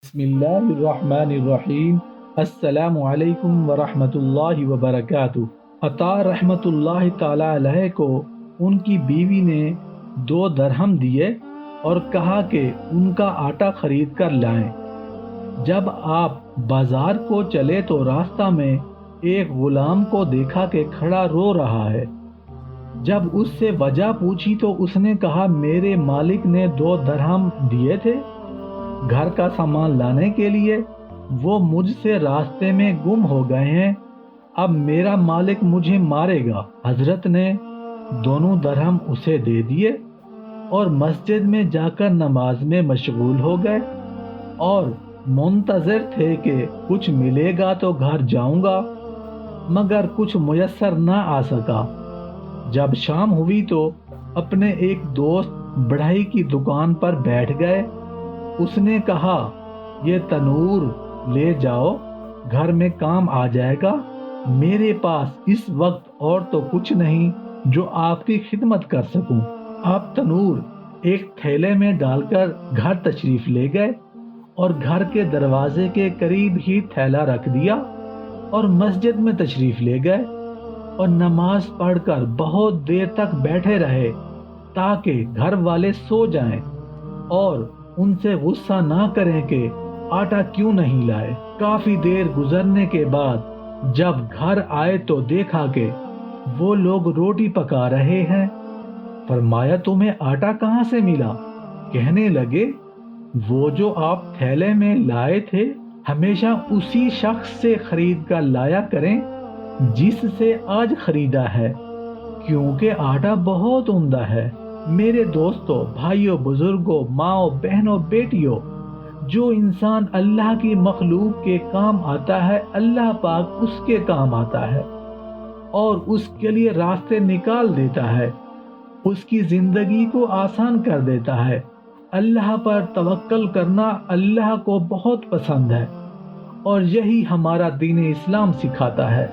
بسم اللہ الرحمن الرحیم۔ السلام علیکم ورحمۃ اللہ وبرکاتہ۔ عطا رحمۃ اللہ تعالی علیہ کو ان کی بیوی نے 2 درہم دیے اور کہا کہ ان کا آٹا خرید کر لائیں۔ جب آپ بازار کو چلے تو راستہ میں ایک غلام کو دیکھا کہ کھڑا رو رہا ہے۔ جب اس سے وجہ پوچھی تو اس نے کہا، میرے مالک نے 2 درہم دیے تھے گھر کا سامان لانے کے لیے، وہ مجھ سے راستے میں گم ہو گئے ہیں، اب میرا مالک مجھے مارے گا۔ حضرت نے 2 درہم اسے دے دیے اور مسجد میں جا کر نماز میں مشغول ہو گئے اور منتظر تھے کہ کچھ ملے گا تو گھر جاؤں گا، مگر کچھ میسر نہ آ سکا۔ جب شام ہوئی تو اپنے ایک دوست بڑھئی کی دکان پر بیٹھ گئے۔ اس نے کہا، یہ تنور لے جاؤ، گھر میں کام آ جائے گا۔ میرے پاس اس وقت اور تو کچھ نہیں جو آپ کی خدمت کر سکوں۔ آپ تنور ایک تھیلے میں ڈال کر گھر تشریف لے گئے اور گھر کے دروازے کے قریب ہی تھیلا رکھ دیا اور مسجد میں تشریف لے گئے اور نماز پڑھ کر بہت دیر تک بیٹھے رہے تاکہ گھر والے سو جائیں اور ان سے غصہ نہ کریں کہ آٹا کیوں نہیں لائے۔ کافی دیر گزرنے کے بعد جب گھر آئے تو دیکھا کہ وہ لوگ روٹی پکا رہے ہیں۔ فرمایا، تمہیں آٹا کہاں سے ملا؟ کہنے لگے، وہ جو آپ تھیلے میں لائے تھے ہمیشہ اسی شخص سے خرید کر لایا کریں جس سے آج خریدا ہے، کیونکہ آٹا بہت عمدہ ہے۔ میرے دوستوں، بھائیوں، بزرگوں، ماؤں، بہنوں، بیٹیوں، جو انسان اللہ کی مخلوق کے کام آتا ہے اللہ پاک اس کے کام آتا ہے اور اس کے لیے راستے نکال دیتا ہے، اس کی زندگی کو آسان کر دیتا ہے۔ اللہ پر توکل کرنا اللہ کو بہت پسند ہے اور یہی ہمارا دین اسلام سکھاتا ہے۔